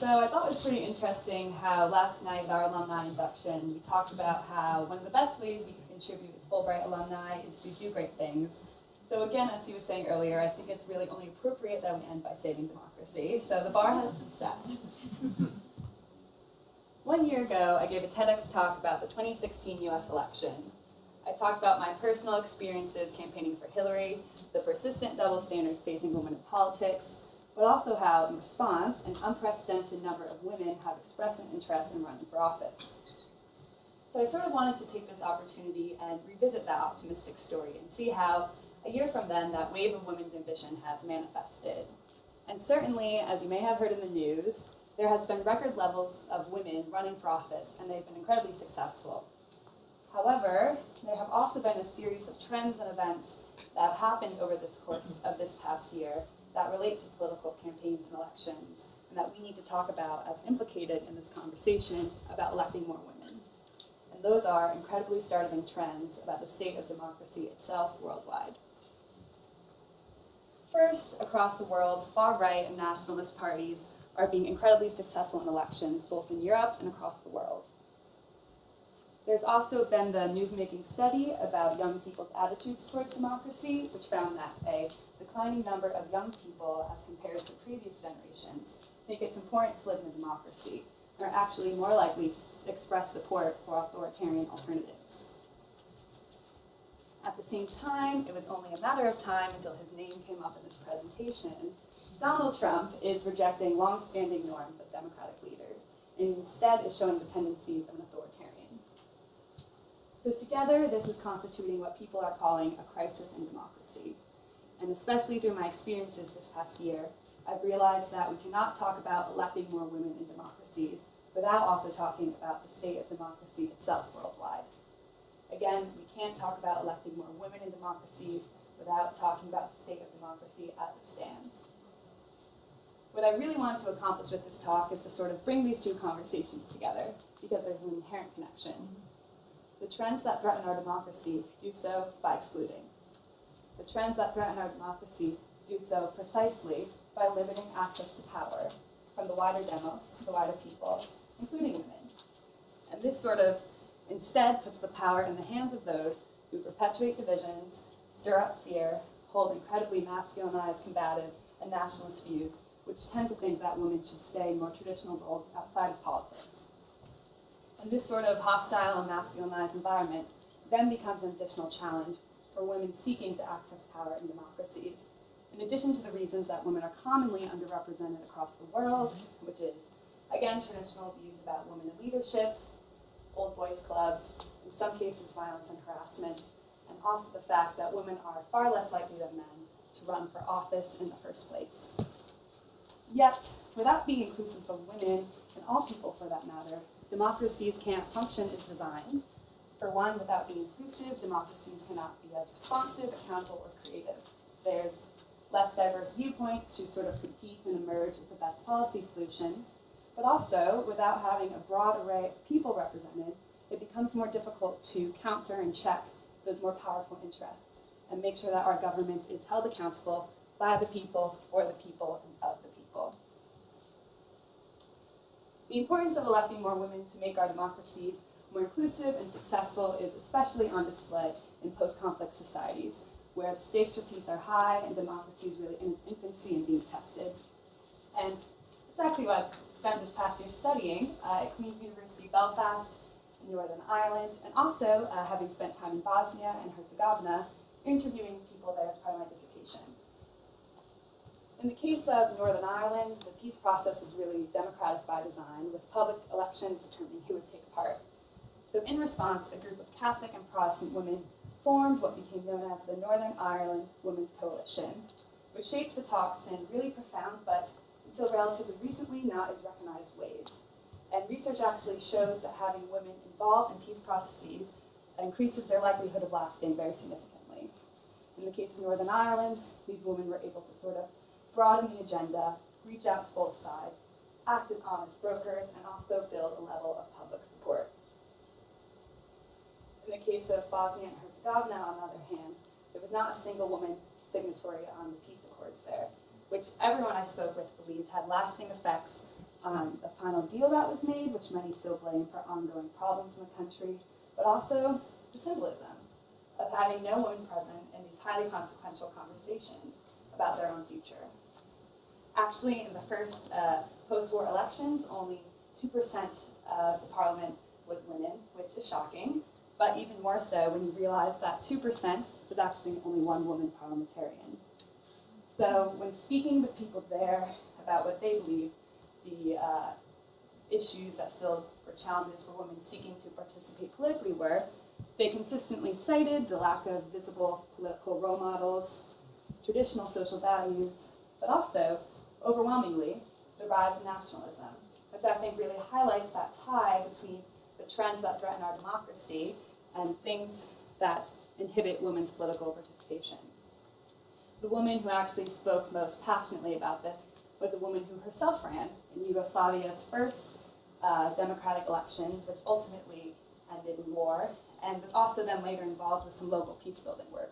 So I thought it was pretty interesting how last night at our alumni induction, we talked about how one of the best ways we can contribute as Fulbright alumni is to do great things. So again, as he was saying earlier, I think it's really only appropriate that we end by saving democracy. So the bar has been set. 1 year ago, I gave a TEDx talk about the 2016 US election. I talked about my personal experiences campaigning for Hillary, the persistent double standard facing women in politics, but also how, in response, an unprecedented number of women have expressed an interest in running for office. So I sort of wanted to take this opportunity and revisit that optimistic story and see how, a year from then, that wave of women's ambition has manifested. And certainly, as you may have heard in the news, there has been record levels of women running for office, and they've been incredibly successful. However, there have also been a series of trends and events that have happened over this course of this past year that relate to political campaigns and elections, and that we need to talk about as implicated in this conversation about electing more women. And those are incredibly startling trends about the state of democracy itself worldwide. First, across the world, far-right and nationalist parties are being incredibly successful in elections, both in Europe and across the world. There's also been the newsmaking study about young people's attitudes towards democracy, which found that a declining number of young people, as compared to previous generations, think it's important to live in a democracy, and are actually more likely to express support for authoritarian alternatives. At the same time, it was only a matter of time until his name came up in this presentation. Donald Trump is rejecting long-standing norms of democratic leaders, and instead is showing the tendencies of an authoritarian. So together, this is constituting what people are calling a crisis in democracy. And especially through my experiences this past year, I've realized that we cannot talk about electing more women in democracies without also talking about the state of democracy itself worldwide. Again, we can't talk about electing more women in democracies without talking about the state of democracy as it stands. What I really wanted to accomplish with this talk is to sort of bring these two conversations together, because there's an inherent connection. The trends that threaten our democracy do so by excluding. The trends that threaten our democracy do so precisely by limiting access to power from the wider demos, the wider people, including women. And this sort of instead puts the power in the hands of those who perpetuate divisions, stir up fear, hold incredibly masculinized, combative, and nationalist views, which tend to think that women should stay in more traditional roles outside of politics. And this sort of hostile and masculinized environment then becomes an additional challenge for women seeking to access power in democracies, in addition to the reasons that women are commonly underrepresented across the world, which is, again, traditional views about women in leadership, old boys clubs, in some cases violence and harassment, and also the fact that women are far less likely than men to run for office in the first place. Yet, without being inclusive of women, and all people for that matter, democracies can't function as designed. For one, without being inclusive, democracies cannot be as responsive, accountable, or creative. There's less diverse viewpoints to sort of compete and emerge with the best policy solutions. But also, without having a broad array of people represented, it becomes more difficult to counter and check those more powerful interests and make sure that our government is held accountable by the people, for the people, and of the people. The importance of electing more women to make our democracies more inclusive and successful is especially on display in post-conflict societies, where the stakes for peace are high and democracy is really in its infancy and being tested. And it's actually what I spent this past year studying at Queen's University, Belfast, in Northern Ireland, and also having spent time in Bosnia and Herzegovina, interviewing people there as part of my dissertation. In the case of Northern Ireland, the peace process was really democratic by design, with public elections determining who would take part. So in response, a group of Catholic and Protestant women formed what became known as the Northern Ireland Women's Coalition, which shaped the talks in really profound, but until relatively recently not as recognized ways. And research actually shows that having women involved in peace processes increases their likelihood of lasting very significantly. In the case of Northern Ireland, these women were able to sort of broaden the agenda, reach out to both sides, act as honest brokers, and also build a level of public support. In the case of Bosnia and Herzegovina, on the other hand, there was not a single woman signatory on the peace accords there, which everyone I spoke with believed had lasting effects the final deal that was made, which many still blame for ongoing problems in the country, but also the symbolism of having no woman present in these highly consequential conversations about their own future. Actually, in the first post-war elections, only 2% of the parliament was women, which is shocking, but even more so when you realize that 2% was actually only one woman parliamentarian. So when speaking with people there about what they believed the issues that still were challenges for women seeking to participate politically were, they consistently cited the lack of visible political role models, traditional social values, but also, overwhelmingly, the rise of nationalism, which I think really highlights that tie between the trends that threaten our democracy and things that inhibit women's political participation. The woman who actually spoke most passionately about this was a woman who herself ran in Yugoslavia's first democratic elections, which ultimately ended in war, and was also then later involved with some local peace-building work.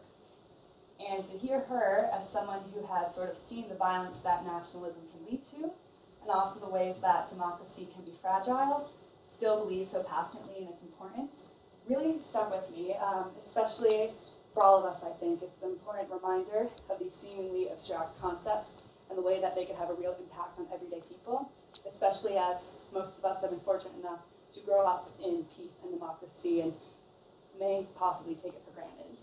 And to hear her as someone who has sort of seen the violence that nationalism can lead to, and also the ways that democracy can be fragile, still believes so passionately in its importance, really stuck with me, especially for all of us, I think. It's an important reminder of these seemingly abstract concepts and the way that they could have a real impact on everyday people, especially as most of us have been fortunate enough to grow up in peace and democracy and may possibly take it for granted.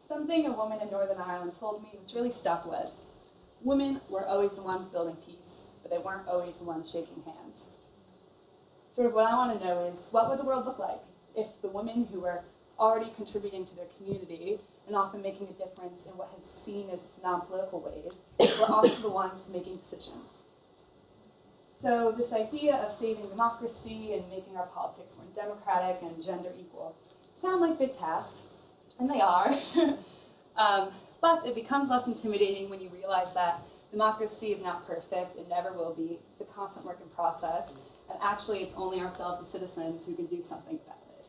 Something a woman in Northern Ireland told me which really stuck was, women were always the ones building peace, but they weren't always the ones shaking hands. Sort of what I want to know is, what would the world look like if the women who were already contributing to their community and often making a difference in what is seen as non-political ways were also the ones making decisions? So this idea of saving democracy and making our politics more democratic and gender equal sound like big tasks, and they are, but it becomes less intimidating when you realize that democracy is not perfect, it never will be, it's a constant work in process, and actually it's only ourselves as citizens who can do something about it.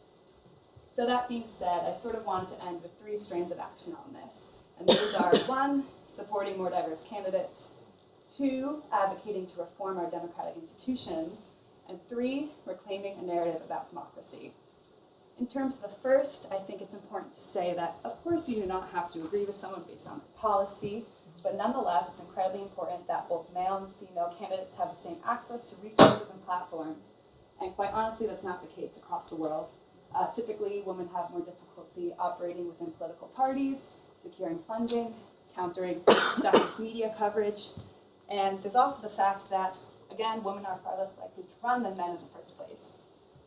So that being said, I sort of wanted to end with 3 strands of action on this, and those are 1, supporting more diverse candidates, 2, advocating to reform our democratic institutions, and 3, reclaiming a narrative about democracy. In terms of the first, I think it's important to say that, of course, you do not have to agree with someone based on their policy, but nonetheless, it's incredibly important that both male and female candidates have the same access to resources and platforms, and quite honestly, that's not the case across the world. Typically, women have more difficulty operating within political parties, securing funding, countering sexist media coverage, and there's also the fact that, again, women are far less likely to run than men in the first place.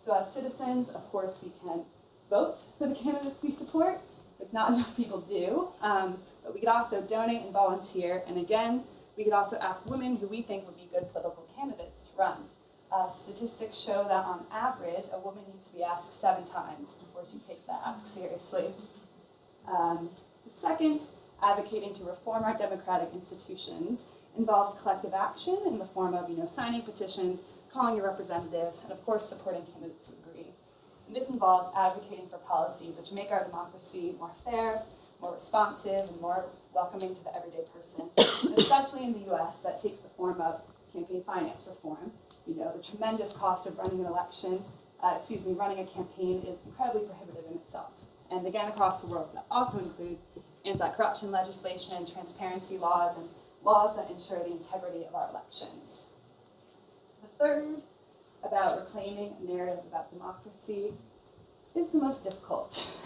So as citizens, of course, we can vote for the candidates we support, which not enough people do, but we could also donate and volunteer, and again, we could also ask women who we think would be good political candidates to run. Statistics show that on average, a woman needs to be asked 7 times before she takes that ask seriously. Second, advocating to reform our democratic institutions involves collective action in the form of, signing petitions, calling your representatives, and of course supporting candidates who agree. And this involves advocating for policies which make our democracy more fair, more responsive, and more welcoming to the everyday person, especially in the US, that takes the form of campaign finance reform. The tremendous cost of running an running a campaign is incredibly prohibitive in itself. And again, across the world, that also includes anti-corruption legislation, transparency laws, and laws that ensure the integrity of our elections. The third, about reclaiming a narrative about democracy, is the most difficult.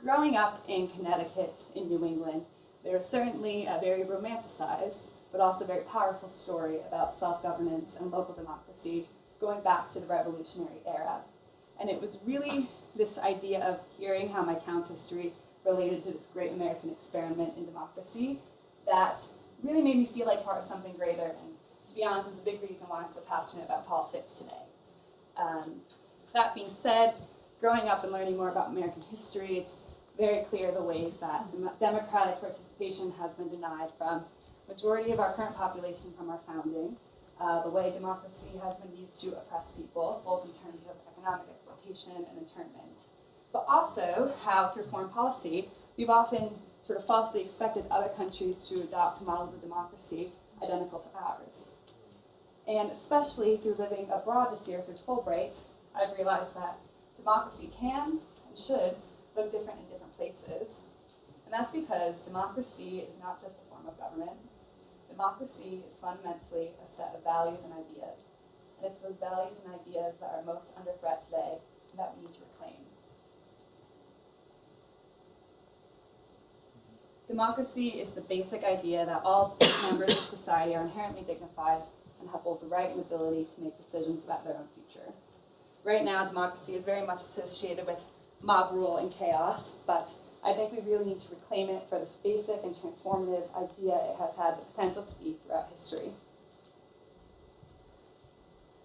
Growing up in Connecticut, in New England, there is certainly a very romanticized, but also very powerful story about self-governance and local democracy going back to the Revolutionary era. And it was really this idea of hearing how my town's history related to this great American experiment in democracy that really made me feel like part of something greater, and to be honest, is a big reason why I'm so passionate about politics today. That being said, growing up and learning more about American history, it's very clear the ways that democratic participation has been denied from majority of our current population from our founding, the way democracy has been used to oppress people, both in terms of economic exploitation and internment, but also how through foreign policy, we've often sort of falsely expected other countries to adopt models of democracy identical to ours. And especially through living abroad this year through Fulbright, I've realized that democracy can and should look different in different places. And that's because democracy is not just a form of government. Democracy is fundamentally a set of values and ideas. And it's those values and ideas that are most under threat today and that we need to reclaim. Democracy is the basic idea that all members of society are inherently dignified and have both the right and ability to make decisions about their own future. Right now, democracy is very much associated with mob rule and chaos, but I think we really need to reclaim it for this basic and transformative idea it has had the potential to be throughout history.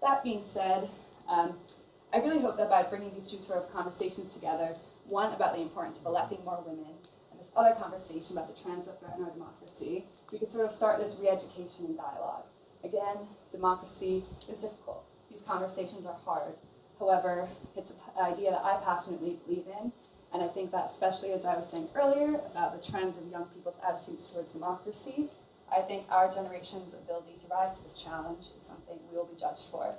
That being said, I really hope that by bringing these two sort of conversations together, one about the importance of electing more women, and this other conversation about the trends that threaten our democracy, we could sort of start this re-education and dialogue. Again, democracy is difficult. These conversations are hard. However, it's an idea that I passionately believe in, and I think that especially as I was saying earlier about the trends of young people's attitudes towards democracy, I think our generation's ability to rise to this challenge is something we will be judged for.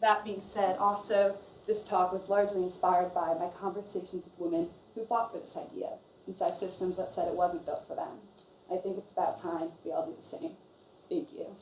That being said, also, this talk was largely inspired by my conversations with women who fought for this idea inside systems that said it wasn't built for them. I think it's about time we all do the same. Thank you.